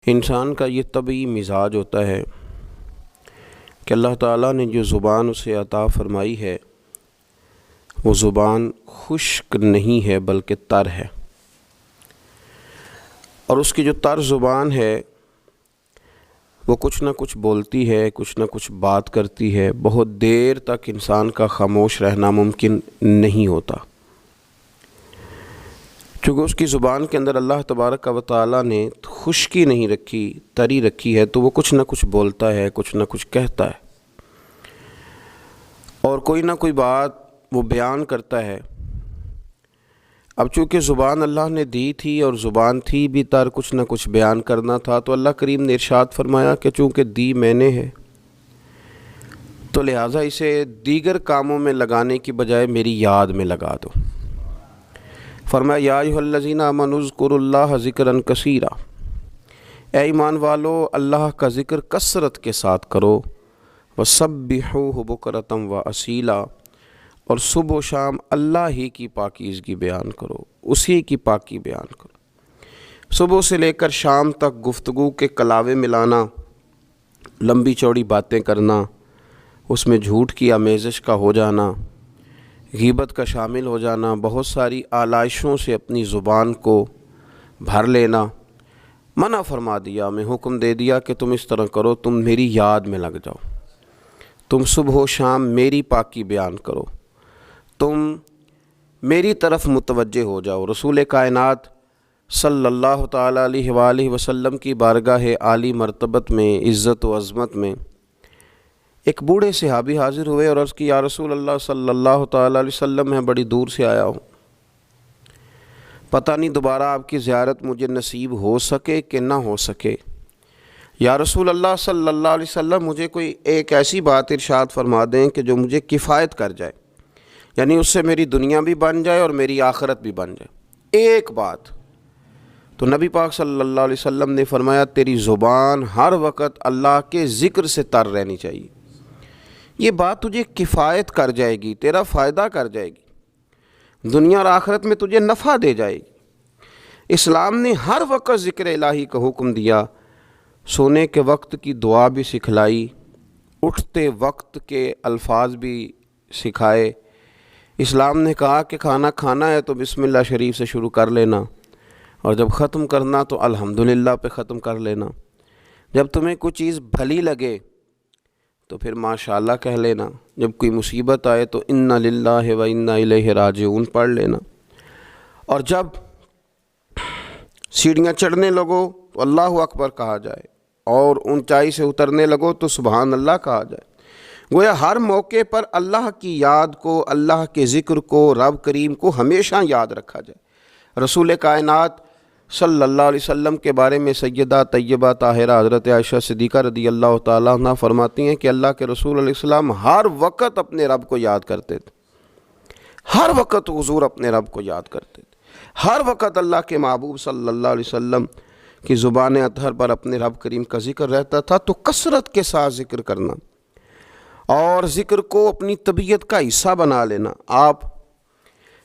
انسان کا یہ طبعی مزاج ہوتا ہے کہ اللہ تعالیٰ نے جو زبان اسے عطا فرمائی ہے وہ زبان خشک نہیں ہے بلکہ تر ہے، اور اس کی جو تر زبان ہے وہ کچھ نہ کچھ بولتی ہے، کچھ نہ کچھ بات کرتی ہے، بہت دیر تک انسان کا خاموش رہنا ممکن نہیں ہوتا، چونکہ اس کی زبان کے اندر اللہ تبارک و تعالیٰ نے خشکی نہیں رکھی، تری رکھی ہے، تو وہ کچھ نہ کچھ بولتا ہے، کچھ نہ کچھ کہتا ہے، اور کوئی نہ کوئی بات وہ بیان کرتا ہے۔ اب چونکہ زبان اللہ نے دی تھی اور زبان تھی بھی تر، کچھ نہ کچھ بیان کرنا تھا، تو اللہ کریم نے ارشاد فرمایا کہ چونکہ دی میں نے ہے تو لہٰذا اسے دیگر کاموں میں لگانے کی بجائے میری یاد میں لگا دو۔ فرمایا یا ایھا الذین آمنوا اذکروا اللہ ذکرا کثیرا، اے ایمان والو اللہ کا ذکر کثرت کے ساتھ کرو، وسبحوہ بکرۃ واصیلا، اور صبح و شام اللہ ہی کی پاکیزگی بیان کرو، اسی کی پاکی بیان کرو۔ صبح سے لے کر شام تک گفتگو کے کلاوے ملانا، لمبی چوڑی باتیں کرنا، اس میں جھوٹ کی آمیزش کا ہو جانا، غیبت کا شامل ہو جانا، بہت ساری آلائشوں سے اپنی زبان کو بھر لینا، منع فرما دیا، میں حکم دے دیا کہ تم اس طرح کرو، تم میری یاد میں لگ جاؤ، تم صبح و شام میری پاکی بیان کرو، تم میری طرف متوجہ ہو جاؤ۔ رسول کائنات صلی اللہ تعالیٰ علیہ وآلہ وسلم کی بارگاہ عالی مرتبت میں، عزت و عظمت میں ایک بوڑھے صحابی حاضر ہوئے اور عرض کی یا رسول اللہ صلی اللہ تعالیٰ علیہ وسلم، میں بڑی دور سے آیا ہوں، پتہ نہیں دوبارہ آپ کی زیارت مجھے نصیب ہو سکے کہ نہ ہو سکے۔ یا رسول اللہ صلی اللہ علیہ وسلم، مجھے کوئی ایک ایسی بات ارشاد فرما دیں کہ جو مجھے کفایت کر جائے، یعنی اس سے میری دنیا بھی بن جائے اور میری آخرت بھی بن جائے، ایک بات۔ تو نبی پاک صلی اللہ علیہ وسلم نے فرمایا تیری زبان ہر وقت اللہ کے ذکر سے تر رہنی چاہیے، یہ بات تجھے کفایت کر جائے گی، تیرا فائدہ کر جائے گی، دنیا اور آخرت میں تجھے نفع دے جائے گی۔ اسلام نے ہر وقت ذکر الہی کا حکم دیا، سونے کے وقت کی دعا بھی سکھلائی، اٹھتے وقت کے الفاظ بھی سکھائے۔ اسلام نے کہا کہ کھانا کھانا ہے تو بسم اللہ شریف سے شروع کر لینا، اور جب ختم کرنا تو الحمدللہ پہ ختم کر لینا۔ جب تمہیں کوئی چیز بھلی لگے تو پھر ماشاءاللہ کہہ لینا، جب کوئی مصیبت آئے تو انا للہ و انا الیہ راجعون پڑھ لینا، اور جب سیڑھیاں چڑھنے لگو تو اللہ اکبر کہا جائے، اور اونچائی سے اترنے لگو تو سبحان اللہ کہا جائے۔ گویا ہر موقع پر اللہ کی یاد کو، اللہ کے ذکر کو، رب کریم کو ہمیشہ یاد رکھا جائے۔ رسول کائنات صلی اللہ علیہ وسلم کے بارے میں سیدہ طیبہ طاہرہ حضرت عائشہ صدیقہ رضی اللہ تعالیٰ عنہ فرماتی ہیں کہ اللہ کے رسول علیہ السلام ہر وقت اپنے رب کو یاد کرتے تھے، ہر وقت حضور اپنے رب کو یاد کرتے تھے، ہر وقت اللہ کے محبوب صلی اللہ علیہ وسلم کی زبان اطہر پر اپنے رب کریم کا ذکر رہتا تھا۔ تو کثرت کے ساتھ ذکر کرنا اور ذکر کو اپنی طبیعت کا حصہ بنا لینا۔ آپ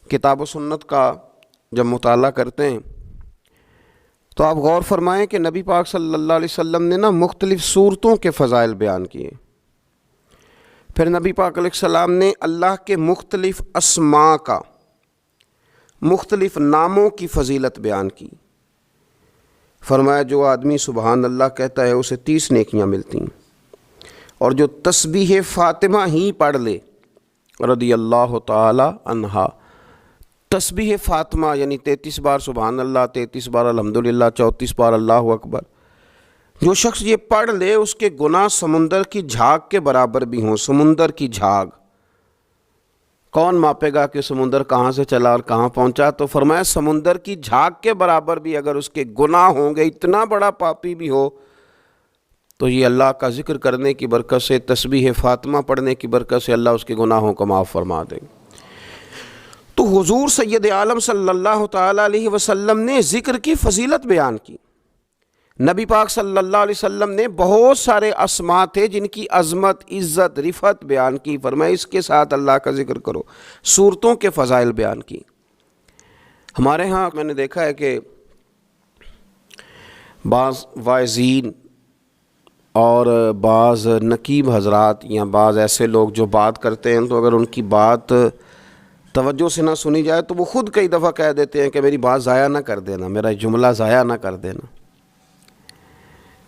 کتاب و سنت کا جب مطالعہ کرتے ہیں تو آپ غور فرمائیں کہ نبی پاک صلی اللہ علیہ وسلم نے مختلف صورتوں کے فضائل بیان کیے، پھر نبی پاک علیہ السلام نے اللہ کے مختلف اسماء کا، مختلف ناموں کی فضیلت بیان کی۔ فرمایا جو آدمی سبحان اللہ کہتا ہے اسے 30 نیکیاں ملتی ہیں، اور جو تسبیح فاطمہ ہی پڑھ لے رضی اللہ تعالی عنہا، تسبیح فاطمہ یعنی 33 بار سبحان اللہ، 33 بار الحمدللہ، 34 بار اللہ اکبر، جو شخص یہ پڑھ لے اس کے گناہ سمندر کی جھاگ کے برابر بھی ہوں۔ سمندر کی جھاگ کون ماپے گا کہ سمندر کہاں سے چلا اور کہاں پہنچا؟ تو فرمایا سمندر کی جھاگ کے برابر بھی اگر اس کے گناہ ہوں گے، اتنا بڑا پاپی بھی ہو، تو یہ اللہ کا ذکر کرنے کی برکت سے، تسبیح فاطمہ پڑھنے کی برکت سے اللہ اس کے گناہوں کو معاف فرما دے۔ تو حضور سید عالم صلی اللہ تعالیٰ علیہ وسلم نے ذکر کی فضیلت بیان کی۔ نبی پاک صلی اللہ علیہ وسلم نے بہت سارے اسماء تھے جن کی عظمت، عزت، رفعت بیان کی، فرمایا اس کے ساتھ اللہ کا ذکر کرو۔ صورتوں کے فضائل بیان کی۔ ہمارے ہاں میں نے دیکھا ہے کہ بعض واعظین اور بعض نقیب حضرات یا بعض ایسے لوگ جو بات کرتے ہیں تو اگر ان کی بات توجہ سے نہ سنی جائے تو وہ خود کئی دفعہ کہہ دیتے ہیں کہ میری بات ضائع نہ کر دینا، میرا جملہ ضائع نہ کر دینا۔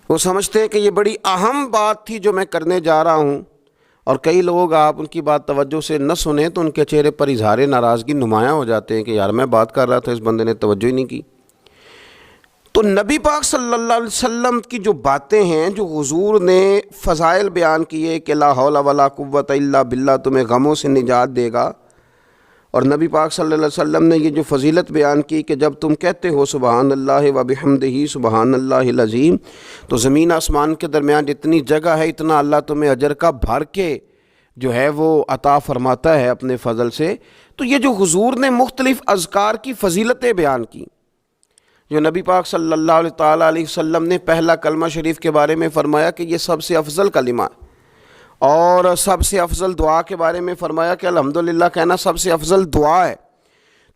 وہ سمجھتے ہیں کہ یہ بڑی اہم بات تھی جو میں کرنے جا رہا ہوں، اور کئی لوگ آپ ان کی بات توجہ سے نہ سنیں تو ان کے چہرے پر اظہار ناراضگی نمایاں ہو جاتے ہیں کہ یار میں بات کر رہا تھا، اس بندے نے توجہ ہی نہیں کی۔ تو نبی پاک صلی اللہ علیہ وسلم کی جو باتیں ہیں، جو حضور نے فضائل بیان کیے کہ لا حول ولا قوت الا باللہ تمہیں غموں سے نجات دے گا، اور نبی پاک صلی اللہ علیہ وسلم نے یہ جو فضیلت بیان کی کہ جب تم کہتے ہو سبحان اللہ و بحمدہ سبحان اللہ العظیم تو زمین آسمان کے درمیان جتنی جگہ ہے اتنا اللہ تمہیں اجر کا بھر کے جو ہے وہ عطا فرماتا ہے اپنے فضل سے۔ تو یہ جو حضور نے مختلف اذکار کی فضیلتیں بیان کی، جو نبی پاک صلی اللہ علیہ وسلم نے پہلا کلمہ شریف کے بارے میں فرمایا کہ یہ سب سے افضل کلمہ ہے، اور سب سے افضل دعا کے بارے میں فرمایا کہ الحمدللہ کہنا سب سے افضل دعا ہے۔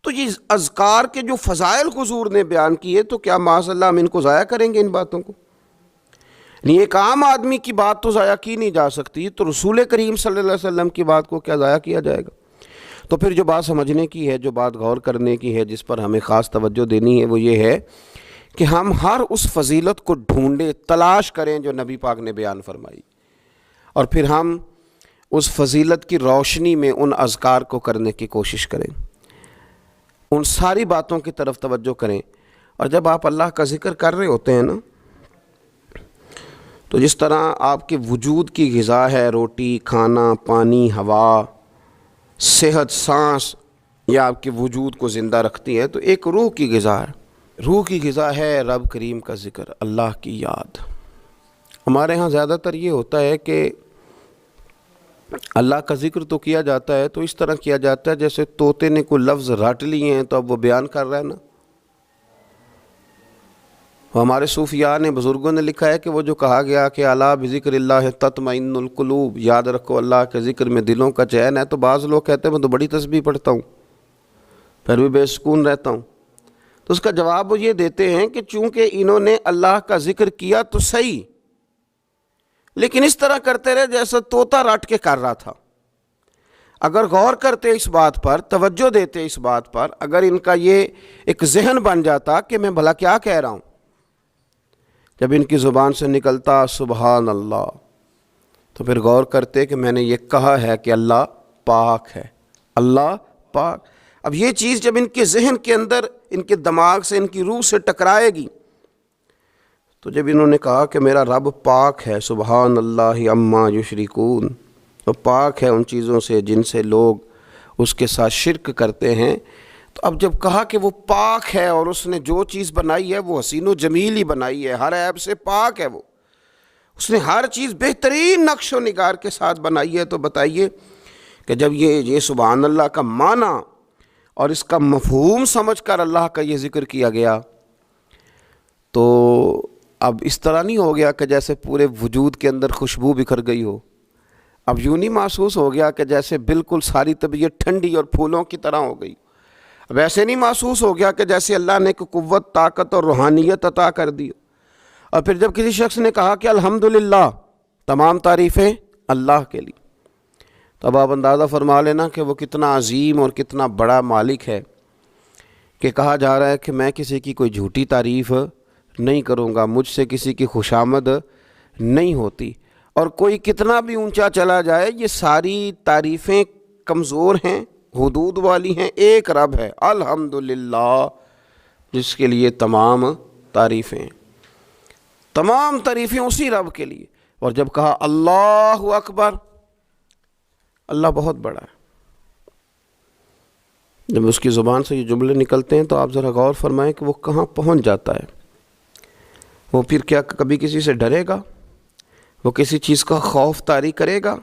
تو یہ اذکار کے جو فضائل حضور نے بیان کیے تو کیا معاذ اللہ ہم ان کو ضائع کریں گے؟ ان باتوں کو نہیں، ایک عام آدمی کی بات تو ضائع کی نہیں جا سکتی، تو رسول کریم صلی اللہ علیہ وسلم کی بات کو کیا ضائع کیا جائے گا؟ تو پھر جو بات سمجھنے کی ہے، جو بات غور کرنے کی ہے، جس پر ہمیں خاص توجہ دینی ہے، وہ یہ ہے کہ ہم ہر اس فضیلت کو ڈھونڈیں، تلاش کریں جو نبی پاک نے بیان فرمائی، اور پھر ہم اس فضیلت کی روشنی میں ان اذکار کو کرنے کی کوشش کریں، ان ساری باتوں کی طرف توجہ کریں۔ اور جب آپ اللہ کا ذکر کر رہے ہوتے ہیں نا، تو جس طرح آپ کے وجود کی غذا ہے، روٹی، کھانا، پانی، ہوا، صحت، سانس، یہ آپ کے وجود کو زندہ رکھتی ہے، تو ایک روح کی غذا ہے۔ روح کی غذا ہے رب کریم کا ذکر، اللہ کی یاد۔ ہمارے ہاں زیادہ تر یہ ہوتا ہے کہ اللہ کا ذکر تو کیا جاتا ہے تو اس طرح کیا جاتا ہے جیسے طوطے نے کوئی لفظ رٹ لیے ہیں تو اب وہ بیان کر رہا ہے نا۔ ہمارے صوفیاء نے، بزرگوں نے لکھا ہے کہ وہ جو کہا گیا کہ الا بذکر اللہ تطمئن القلوب، یاد رکھو اللہ کے ذکر میں دلوں کا چین ہے، تو بعض لوگ کہتے ہیں میں تو بڑی تسبیح پڑھتا ہوں پھر بھی بے سکون رہتا ہوں۔ تو اس کا جواب وہ یہ دیتے ہیں کہ چونکہ انہوں نے اللہ کا ذکر کیا تو صحیح، لیکن اس طرح کرتے رہے جیسا طوطا رٹ کے کر رہا تھا۔ اگر غور کرتے اس بات پر، توجہ دیتے اس بات پر، اگر ان کا یہ ایک ذہن بن جاتا کہ میں بھلا کیا کہہ رہا ہوں، جب ان کی زبان سے نکلتا سبحان اللہ، تو پھر غور کرتے کہ میں نے یہ کہا ہے کہ اللہ پاک ہے، اللہ پاک۔ اب یہ چیز جب ان کے ذہن کے اندر، ان کے دماغ سے، ان کی روح سے ٹکرائے گی، تو جب انہوں نے کہا کہ میرا رب پاک ہے، سبحان اللہ عما یشرکون، وہ پاک ہے ان چیزوں سے جن سے لوگ اس کے ساتھ شرک کرتے ہیں، تو اب جب کہا کہ وہ پاک ہے اور اس نے جو چیز بنائی ہے وہ حسین و جمیل ہی بنائی ہے، ہر عیب سے پاک ہے، وہ اس نے ہر چیز بہترین نقش و نگار کے ساتھ بنائی ہے، تو بتائیے کہ جب یہ سبحان اللہ کا معنی اور اس کا مفہوم سمجھ کر اللہ کا یہ ذکر کیا گیا، تو اب اس طرح نہیں ہو گیا کہ جیسے پورے وجود کے اندر خوشبو بکھر گئی ہو، اب یوں نہیں محسوس ہو گیا کہ جیسے بالکل ساری طبیعت ٹھنڈی اور پھولوں کی طرح ہو گئی، اب ایسے نہیں محسوس ہو گیا کہ جیسے اللہ نے ایک قوت، طاقت اور روحانیت عطا کر دی۔ اور پھر جب کسی شخص نے کہا کہ الحمدللہ، تمام تعریفیں اللہ کے لیے، تو اب آپ اندازہ فرما لینا کہ وہ کتنا عظیم اور کتنا بڑا مالک ہے کہ کہا جا رہا ہے کہ میں کسی کی کوئی جھوٹی تعریف نہیں کروں گا، مجھ سے کسی کی خوشامد نہیں ہوتی، اور کوئی کتنا بھی اونچا چلا جائے یہ ساری تعریفیں کمزور ہیں، حدود والی ہیں، ایک رب ہے الحمدللہ جس کے لیے تمام تعریفیں، تمام تعریفیں اسی رب کے لیے۔ اور جب کہا اللہ اکبر، اللہ بہت بڑا ہے، جب اس کی زبان سے یہ جملے نکلتے ہیں تو آپ ذرا غور فرمائیں کہ وہ کہاں پہنچ جاتا ہے۔ وہ پھر کیا کبھی کسی سے ڈرے گا؟ وہ کسی چیز کا خوف طاری کرے گا؟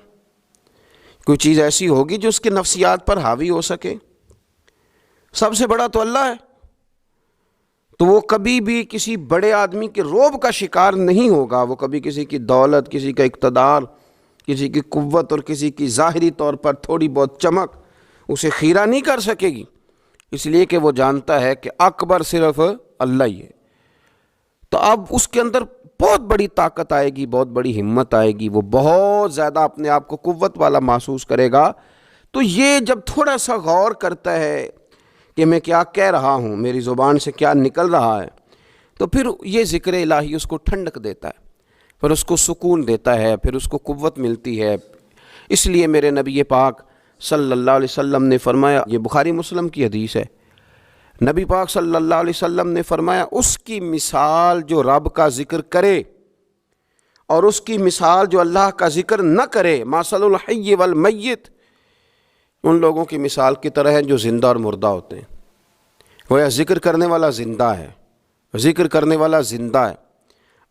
کوئی چیز ایسی ہوگی جو اس کے نفسیات پر حاوی ہو سکے؟ سب سے بڑا تو اللہ ہے، تو وہ کبھی بھی کسی بڑے آدمی کے رعب کا شکار نہیں ہوگا، وہ کبھی کسی کی دولت، کسی کا اقتدار، کسی کی قوت اور کسی کی ظاہری طور پر تھوڑی بہت چمک اسے خیرہ نہیں کر سکے گی، اس لیے کہ وہ جانتا ہے کہ اکبر صرف اللہ ہی ہے۔ تو اب اس کے اندر بہت بڑی طاقت آئے گی، بہت بڑی ہمت آئے گی، وہ بہت زیادہ اپنے آپ کو قوت والا محسوس کرے گا۔ تو یہ جب تھوڑا سا غور کرتا ہے کہ میں کیا کہہ رہا ہوں، میری زبان سے کیا نکل رہا ہے، تو پھر یہ ذکر الہی اس کو ٹھنڈک دیتا ہے، پھر اس کو سکون دیتا ہے، پھر اس کو قوت ملتی ہے۔ اس لیے میرے نبی پاک صلی اللہ علیہ وسلم نے فرمایا، یہ بخاری مسلم کی حدیث ہے، نبی پاک صلی اللہ علیہ وسلم نے فرمایا اس کی مثال جو رب کا ذکر کرے اور اس کی مثال جو اللہ کا ذکر نہ کرے، مثل الحی والمیت، ان لوگوں کی مثال کی طرح ہے جو زندہ اور مردہ ہوتے ہیں۔ گویا ذکر کرنے والا زندہ ہے، ذکر کرنے والا زندہ ہے،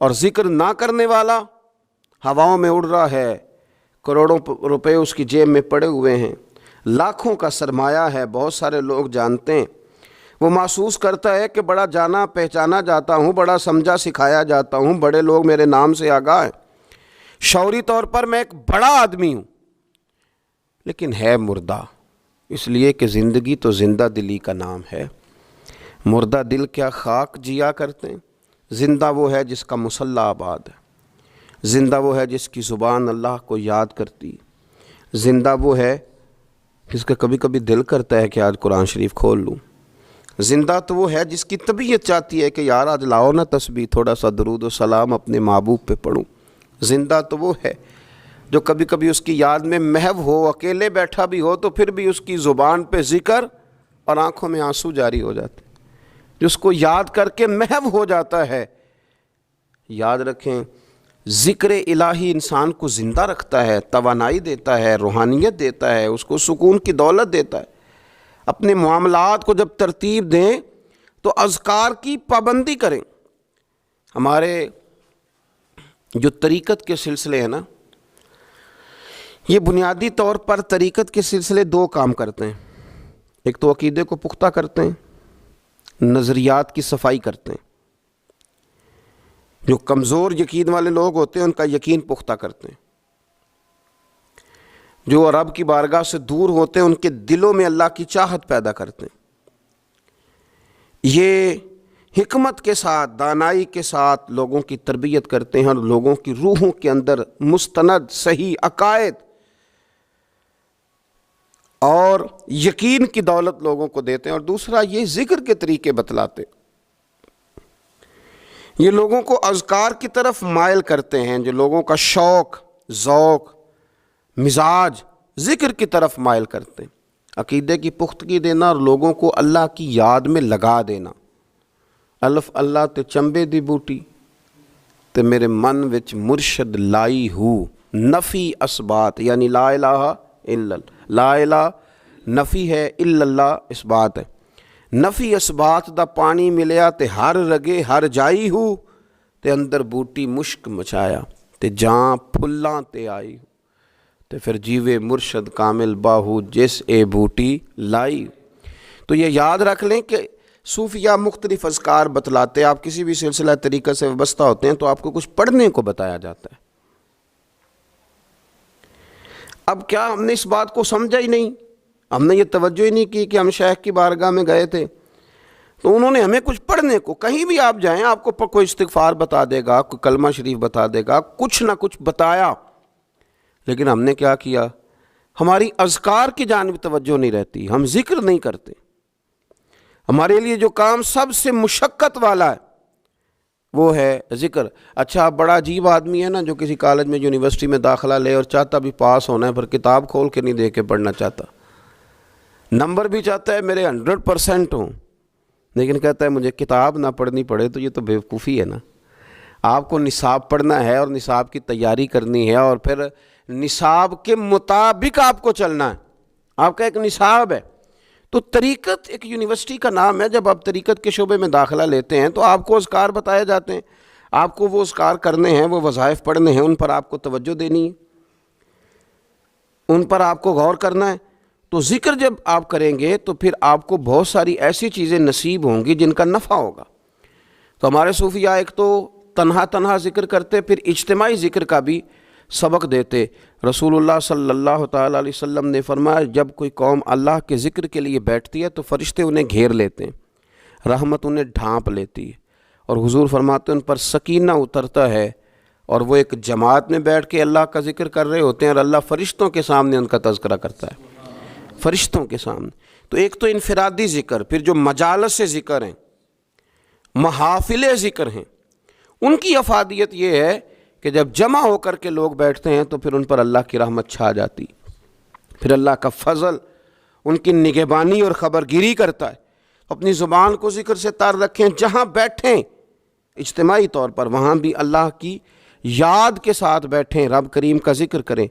اور ذکر نہ کرنے والا ہواؤں میں اڑ رہا ہے، کروڑوں روپے اس کی جیب میں پڑے ہوئے ہیں، لاکھوں کا سرمایہ ہے، بہت سارے لوگ جانتے ہیں، وہ محسوس کرتا ہے کہ بڑا جانا پہچانا جاتا ہوں، بڑا سمجھا سکھایا جاتا ہوں، بڑے لوگ میرے نام سے آگاہ ہیں، شعوری طور پر میں ایک بڑا آدمی ہوں، لیکن ہے مردہ، اس لیے کہ زندگی تو زندہ دلی کا نام ہے۔ مردہ دل کیا خاک جیا کرتے ہیں، زندہ وہ ہے جس کا مصلی آباد ہے، زندہ وہ ہے جس کی زبان اللہ کو یاد کرتی، زندہ وہ ہے جس کا کبھی کبھی دل کرتا ہے کہ آج قرآن شریف کھول لوں، زندہ تو وہ ہے جس کی طبیعت چاہتی ہے کہ یار آج لاؤ نا تسبیح، تھوڑا سا درود و سلام اپنے محبوب پہ پڑھوں، زندہ تو وہ ہے جو کبھی کبھی اس کی یاد میں محو ہو، اکیلے بیٹھا بھی ہو تو پھر بھی اس کی زبان پہ ذکر اور آنکھوں میں آنسو جاری ہو جاتے، جس کو یاد کر کے محو ہو جاتا ہے۔ یاد رکھیں، ذکر الہی انسان کو زندہ رکھتا ہے، توانائی دیتا ہے، روحانیت دیتا ہے، اس کو سکون کی دولت دیتا ہے۔ اپنے معاملات کو جب ترتیب دیں تو اذکار کی پابندی کریں۔ ہمارے جو طریقت کے سلسلے ہیں نا، یہ بنیادی طور پر طریقت کے سلسلے دو کام کرتے ہیں، ایک تو عقیدے کو پختہ کرتے ہیں، نظریات کی صفائی کرتے ہیں۔ جو کمزور یقین والے لوگ ہوتے ہیں ان کا یقین پختہ کرتے ہیں، جو رب کی بارگاہ سے دور ہوتے ہیں ان کے دلوں میں اللہ کی چاہت پیدا کرتے ہیں۔ یہ حکمت کے ساتھ، دانائی کے ساتھ لوگوں کی تربیت کرتے ہیں اور لوگوں کی روحوں کے اندر مستند صحیح عقائد اور یقین کی دولت لوگوں کو دیتے ہیں۔ اور دوسرا یہ ذکر کے طریقے بتلاتے، یہ لوگوں کو اذکار کی طرف مائل کرتے ہیں، جو لوگوں کا شوق، ذوق، مزاج ذکر کی طرف مائل کرتے ہیں۔ عقیدے کی پختگی دینا اور لوگوں کو اللہ کی یاد میں لگا دینا۔ الف اللہ تے چنبے دی بوٹی تے میرے من وچ مرشد لائی ہو، نفی اسبات، یعنی لا الہ الا اللہ، لا الہ نفی ہے، الا اللہ اس بات ہے، نفی اسبات دا پانی ملیا تے ہر رگے ہر جائی ہو، تے اندر بوٹی مشک مچایا تے جاں پھلاں تے آئی ہو، تے پھر جیوے مرشد کامل باہو جس اے بوٹی لائی۔ تو یہ یاد رکھ لیں کہ صوفیہ مختلف اذکار بتلاتے، آپ کسی بھی سلسلہ طریقہ سے وابستہ ہوتے ہیں تو آپ کو کچھ پڑھنے کو بتایا جاتا ہے۔ اب کیا ہم نے اس بات کو سمجھا ہی نہیں، ہم نے یہ توجہ ہی نہیں کی کہ ہم شیخ کی بارگاہ میں گئے تھے تو انہوں نے ہمیں کچھ پڑھنے کو، کہیں بھی آپ جائیں آپ کو کوئی استغفار بتا دے گا، کوئی کلمہ شریف بتا دے گا، کچھ نہ کچھ بتایا، لیکن ہم نے کیا کیا؟ ہماری اذکار کی جانب توجہ نہیں رہتی، ہم ذکر نہیں کرتے۔ ہمارے لیے جو کام سب سے مشقت والا ہے وہ ہے ذکر۔ اچھا، بڑا عجیب آدمی ہے نا جو کسی کالج میں یونیورسٹی میں داخلہ لے اور چاہتا بھی پاس ہونا ہے، پر کتاب کھول کے نہیں دے کے پڑھنا چاہتا، نمبر بھی چاہتا ہے میرے 100% ہوں، لیکن کہتا ہے مجھے کتاب نہ پڑھنی پڑے، تو یہ تو بیوقوفی ہے نا۔ آپ کو نصاب پڑھنا ہے اور نصاب کی تیاری کرنی ہے اور پھر نصاب کے مطابق آپ کو چلنا ہے، آپ کا ایک نصاب ہے۔ تو طریقت ایک یونیورسٹی کا نام ہے، جب آپ طریقت کے شعبے میں داخلہ لیتے ہیں تو آپ کو اذکار بتائے جاتے ہیں، آپ کو وہ اذکار کرنے ہیں، وہ وظائف پڑھنے ہیں، ان پر آپ کو توجہ دینی ہے، ان پر آپ کو غور کرنا ہے۔ تو ذکر جب آپ کریں گے تو پھر آپ کو بہت ساری ایسی چیزیں نصیب ہوں گی جن کا نفع ہوگا۔ تو ہمارے صوفیاء ایک تو تنہا ذکر کرتے، پھر اجتماعی ذکر کا بھی سبق دیتے۔ رسول اللہ صلی اللہ تعالیٰ علیہ وسلم نے فرمایا جب کوئی قوم اللہ کے ذکر کے لیے بیٹھتی ہے تو فرشتے انہیں گھیر لیتے ہیں، رحمت انہیں ڈھانپ لیتی ہے، اور حضور فرماتے ہیں ان پر سکینہ اترتا ہے اور وہ ایک جماعت میں بیٹھ کے اللہ کا ذکر کر رہے ہوتے ہیں اور اللہ فرشتوں کے سامنے ان کا تذکرہ کرتا ہے، فرشتوں کے سامنے۔ تو ایک تو انفرادی ذکر، پھر جو مجالس سے ذکر ہیں، محافل ذکر ہیں، ان کی افادیت یہ ہے کہ جب جمع ہو کر کے لوگ بیٹھتے ہیں تو پھر ان پر اللہ کی رحمت چھا جاتی، پھر اللہ کا فضل ان کی نگہبانی اور خبرگیری کرتا ہے۔ اپنی زبان کو ذکر سے تار رکھیں، جہاں بیٹھیں اجتماعی طور پر وہاں بھی اللہ کی یاد کے ساتھ بیٹھیں، رب کریم کا ذکر کریں۔